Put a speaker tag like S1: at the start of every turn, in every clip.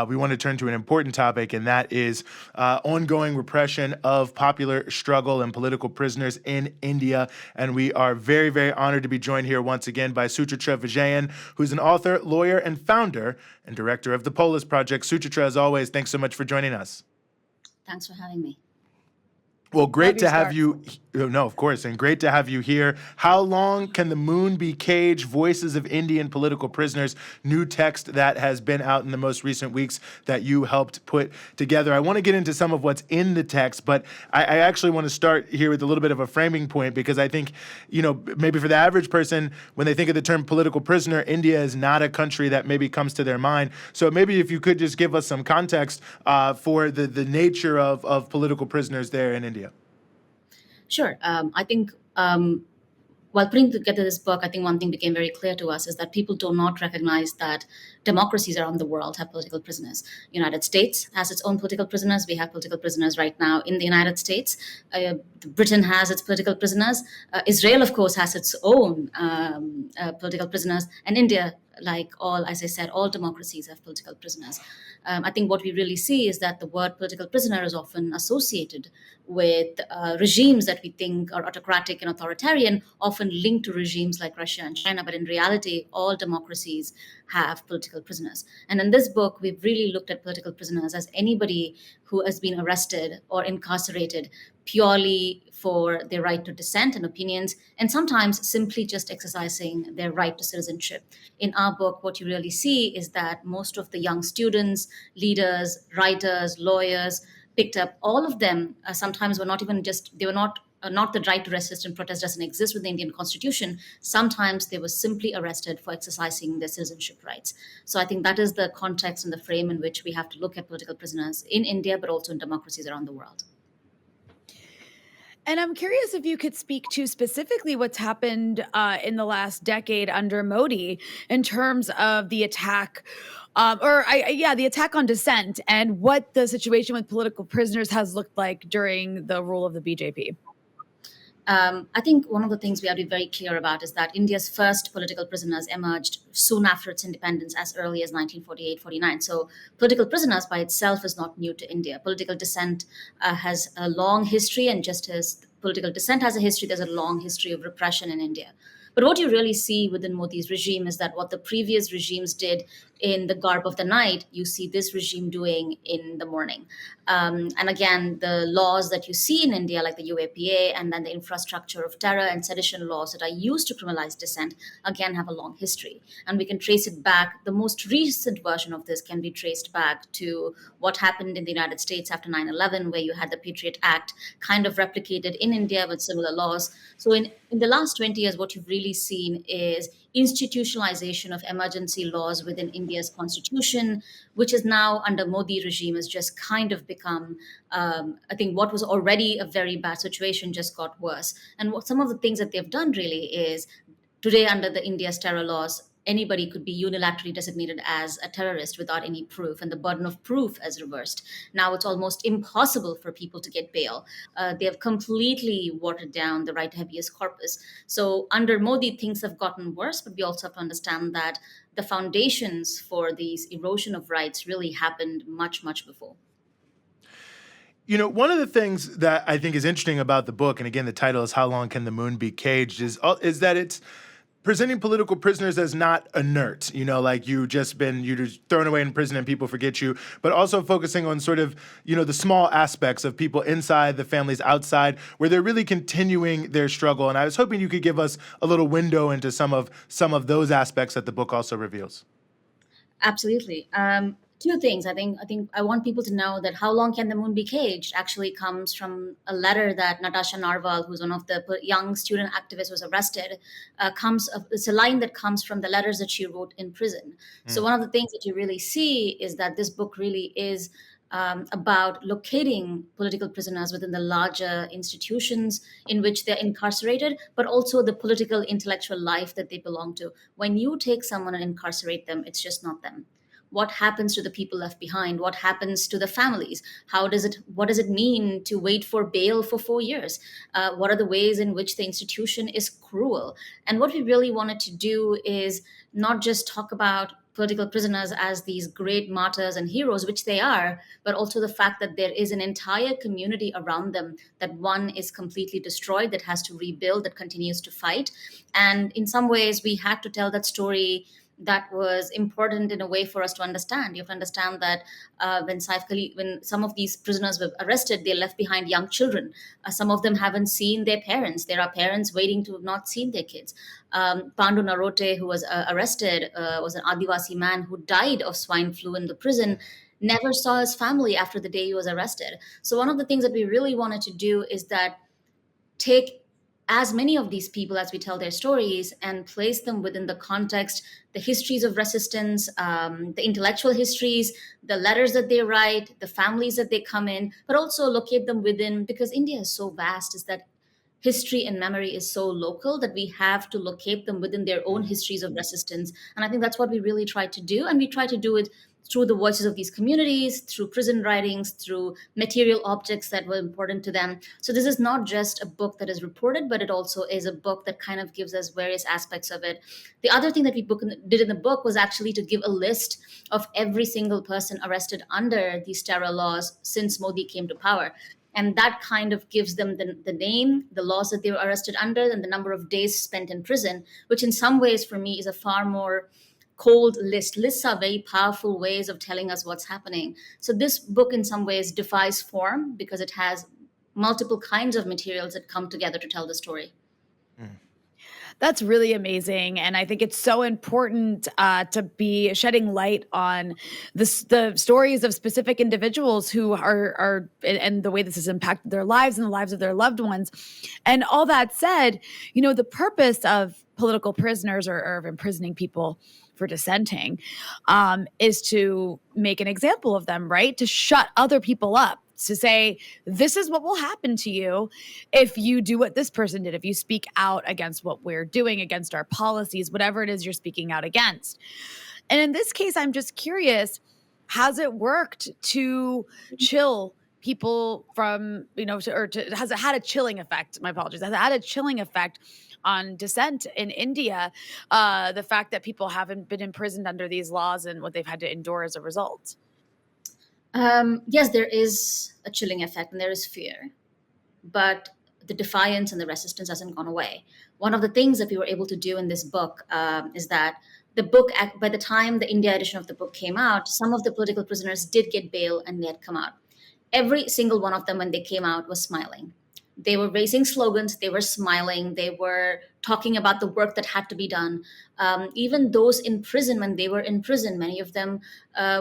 S1: we want to turn to an important topic, and that is ongoing repression of popular struggle and political prisoners in India. And we are very, very honored to be joined here once again by Suchitra Vijayan, who's an author, lawyer, and founder and director of the Polis Project. Suchitra, as always, thanks so much for joining us.
S2: Thanks for having me.
S1: Well, great to have you. No, of course, and great to have you here. How long can the moon be caged? Voices of Indian political prisoners. New text that has been out in the most recent weeks that you helped put together. I want to get into some of what's in the text, but I actually want to start here with a little bit of a framing point, because I think, maybe for the average person, when they think of the term political prisoner, India is not a country that maybe comes to their mind. So maybe if you could just give us some context for the nature of political prisoners there in India.
S2: Sure. I think while putting together this book, I think one thing became very clear to us is that people do not recognize that democracies around the world have political prisoners. United States has its own political prisoners. We have political prisoners right now in the United States. Britain has its political prisoners. Israel, of course, has its own political prisoners. And India, like all, as I said, all democracies have political prisoners. I think what we really see is that the word political prisoner is often associated with regimes that we think are autocratic and authoritarian, often linked to regimes like Russia and China. But in reality, all democracies have political prisoners. And in this book, we've really looked at political prisoners as anybody who has been arrested or incarcerated purely for their right to dissent and opinions, and sometimes simply just exercising their right to citizenship. In our book, what you really see is that most of the young students, leaders, writers, lawyers, picked up, all of them sometimes were not even just, they were not the right to resist and protest doesn't exist with the Indian Constitution. Sometimes they were simply arrested for exercising their citizenship rights. So I think that is the context and the frame in which we have to look at political prisoners in India, but also in democracies around the world.
S3: And I'm curious if you could speak to specifically what's happened in the last decade under Modi in terms of the attack the attack on dissent and what the situation with political prisoners has looked like during the rule of the BJP.
S2: I think one of the things we have to be very clear about is that India's first political prisoners emerged soon after its independence, as early as 1948-49. So political prisoners by itself is not new to India. Political dissent has a long history, and just as political dissent has a history, there's a long history of repression in India. But what you really see within Modi's regime is that what the previous regimes did in the garb of the night, you see this regime doing in the morning. And again, the laws that you see in India, like the UAPA, and then the infrastructure of terror and sedition laws that are used to criminalize dissent, again, have a long history. And we can trace it back. The most recent version of this can be traced back to what happened in the United States after 9/11, where you had the Patriot Act kind of replicated in India with similar laws. So in the last 20 years, what you've really seen is institutionalization of emergency laws within India's constitution, which is now under Modi regime has just kind of become, I think what was already a very bad situation just got worse. And what some of the things that they've done really is today under the India's terror laws, anybody could be unilaterally designated as a terrorist without any proof, and the burden of proof has reversed. Now it's almost impossible for people to get bail. They have completely watered down the right to habeas corpus. So under Modi, things have gotten worse, but we also have to understand that the foundations for these erosion of rights really happened much, much before.
S1: One of the things that I think is interesting about the book, and again, the title is How Long Can the Moon Be Caged, is that it's presenting political prisoners as not inert, like you're just thrown away in prison and people forget you, but also focusing on sort of, the small aspects of people inside, the families outside, where they're really continuing their struggle. And I was hoping you could give us a little window into some of those aspects that the book also reveals.
S2: Absolutely. Two things. I think I want people to know that How Long Can the Moon Be Caged actually comes from a letter that Natasha Narwal, who's one of the young student activists, was arrested. It's a line that comes from the letters that she wrote in prison. So one of the things that you really see is that this book really is about locating political prisoners within the larger institutions in which they're incarcerated, but also the political intellectual life that they belong to. When you take someone and incarcerate them, it's just not them. What happens to the people left behind? What happens to the families? What does it mean to wait for bail for 4 years? What are the ways in which the institution is cruel? And what we really wanted to do is not just talk about political prisoners as these great martyrs and heroes, which they are, but also the fact that there is an entire community around them, that one is completely destroyed, that has to rebuild, that continues to fight. And in some ways, we had to tell that story. That was important in a way for us to understand. You have to understand that when some of these prisoners were arrested, they left behind young children. Some of them haven't seen their parents. There are parents waiting to have not seen their kids. Pandu Narote, who was arrested, was an Adivasi man who died of swine flu in the prison, never saw his family after the day he was arrested. So one of the things that we really wanted to do is that take as many of these people as we tell their stories and place them within the context, the histories of resistance, the intellectual histories, the letters that they write, the families that they come in, but also locate them within, because India is so vast, is that history and memory is so local that we have to locate them within their own histories of resistance. And I think that's what we really try to do. And we try to do it through the voices of these communities, through prison writings, through material objects that were important to them. So this is not just a book that is reported, but it also is a book that kind of gives us various aspects of it. The other thing that we did in the book was actually to give a list of every single person arrested under these terror laws since Modi came to power. And that kind of gives them the name, the laws that they were arrested under, and the number of days spent in prison, which in some ways for me is a far more cold list. Lists are very powerful ways of telling us what's happening. So this book in some ways defies form because it has multiple kinds of materials that come together to tell the story.
S3: That's really amazing. And I think it's so important to be shedding light on the stories of specific individuals who are, and the way this has impacted their lives and the lives of their loved ones. And all that said, the purpose of political prisoners or of imprisoning people for dissenting is to make an example of them, right? To shut other people up. To say, this is what will happen to you if you do what this person did, if you speak out against what we're doing, against our policies, whatever it is you're speaking out against. And in this case, I'm just curious, has it worked to chill people from, has it had a chilling effect? My apologies. Has it had a chilling effect on dissent in India? The fact that people haven't been imprisoned under these laws and what they've had to endure as a result?
S2: Yes, there is a chilling effect and there is fear, but the defiance and the resistance hasn't gone away. One of the things that we were able to do in this book is that the book, by the time the India edition of the book came out, some of the political prisoners did get bail and they had come out. Every single one of them, when they came out, was smiling. They were raising slogans, they were smiling, they were talking about the work that had to be done. Even those in prison, when they were in prison, many of them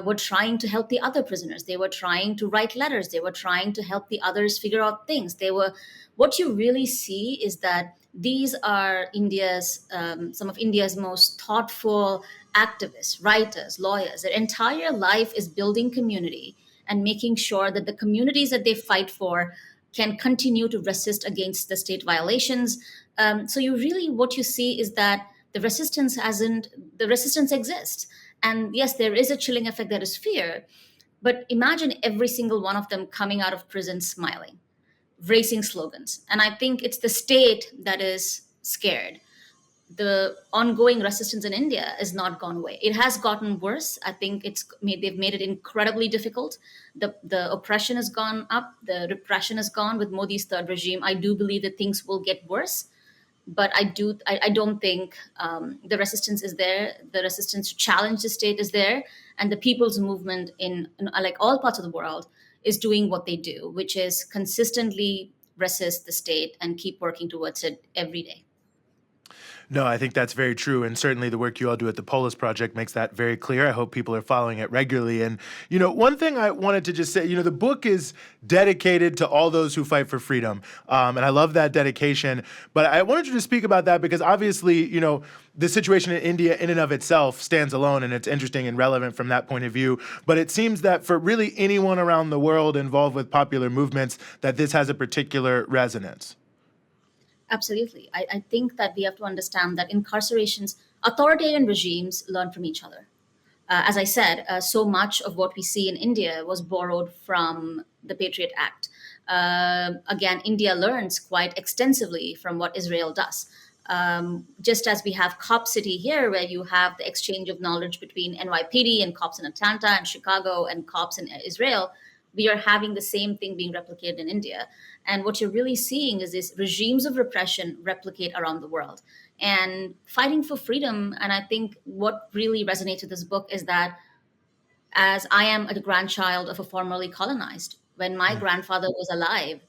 S2: were trying to help the other prisoners. They were trying to write letters, they were trying to help the others figure out things. What you really see is that these are some of India's most thoughtful activists, writers, lawyers. Their entire life is building community and making sure that the communities that they fight for can continue to resist against the state violations. So what you see is that the resistance exists. And yes, there is a chilling effect, that is fear, but imagine every single one of them coming out of prison smiling, raising slogans. And I think it's the state that is scared. The ongoing resistance in India has not gone away. It has gotten worse. I think they've made it incredibly difficult. The oppression has gone up. The repression has gone with Modi's third regime. I do believe that things will get worse, but I don't think the resistance is there. The resistance to challenge the state is there, and the people's movement in like all parts of the world is doing what they do, which is consistently resist the state and keep working towards it every day.
S1: No, I think that's very true. And certainly the work you all do at the Polis Project makes that very clear. I hope people are following it regularly. And, one thing I wanted to just say, the book is dedicated to all those who fight for freedom. And I love that dedication. But I wanted you to speak about that because obviously, the situation in India in and of itself stands alone, and it's interesting and relevant from that point of view. But it seems that for really anyone around the world involved with popular movements, that this has a particular resonance.
S2: Absolutely. I think that we have to understand that authoritarian regimes learn from each other. As I said, so much of what we see in India was borrowed from the Patriot Act. Again, India learns quite extensively from what Israel does. Just as we have Cop City here, where you have the exchange of knowledge between NYPD and cops in Atlanta and Chicago and cops in Israel, we are having the same thing being replicated in India. And what you're really seeing is these regimes of repression replicate around the world. And fighting for freedom, and I think what really resonates with this book is that as I am a grandchild of a formerly colonized. When my grandfather was alive,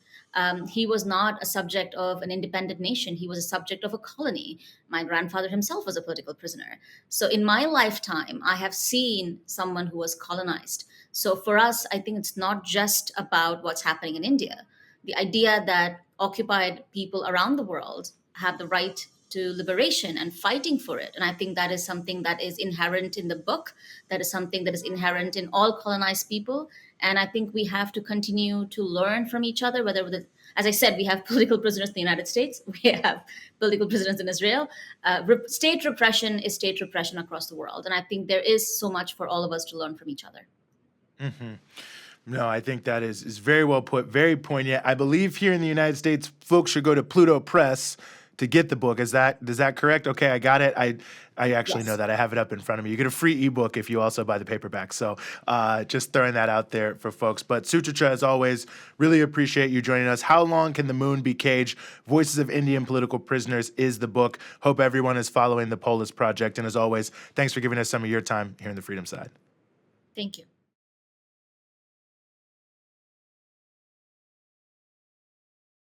S2: he was not a subject of an independent nation. He was a subject of a colony. My grandfather himself was a political prisoner. So in my lifetime, I have seen someone who was colonized. So for us, I think it's not just about what's happening in India. The idea that occupied people around the world have the right to liberation and fighting for it. And I think that is something that is inherent in the book. That is something that is inherent in all colonized people. And I think we have to continue to learn from each other, as I said, we have political prisoners in the United States, we have political prisoners in Israel. State repression is state repression across the world. And I think there is so much for all of us to learn from each other.
S1: No, I think that is very well put, very poignant. I believe here in the United States, folks should go to Pluto Press to get the book. Is that correct? Okay, I got it. I actually know that. I have it up in front of me. You get a free ebook if you also buy the paperback. So just throwing that out there for folks. But Suchitra, as always, really appreciate you joining us. How Long Can the Moon Be Caged? Voices of Indian Political Prisoners is the book. Hope everyone is following the Polis Project. And as always, thanks for giving us some of your time here in the Freedom Side.
S2: Thank you.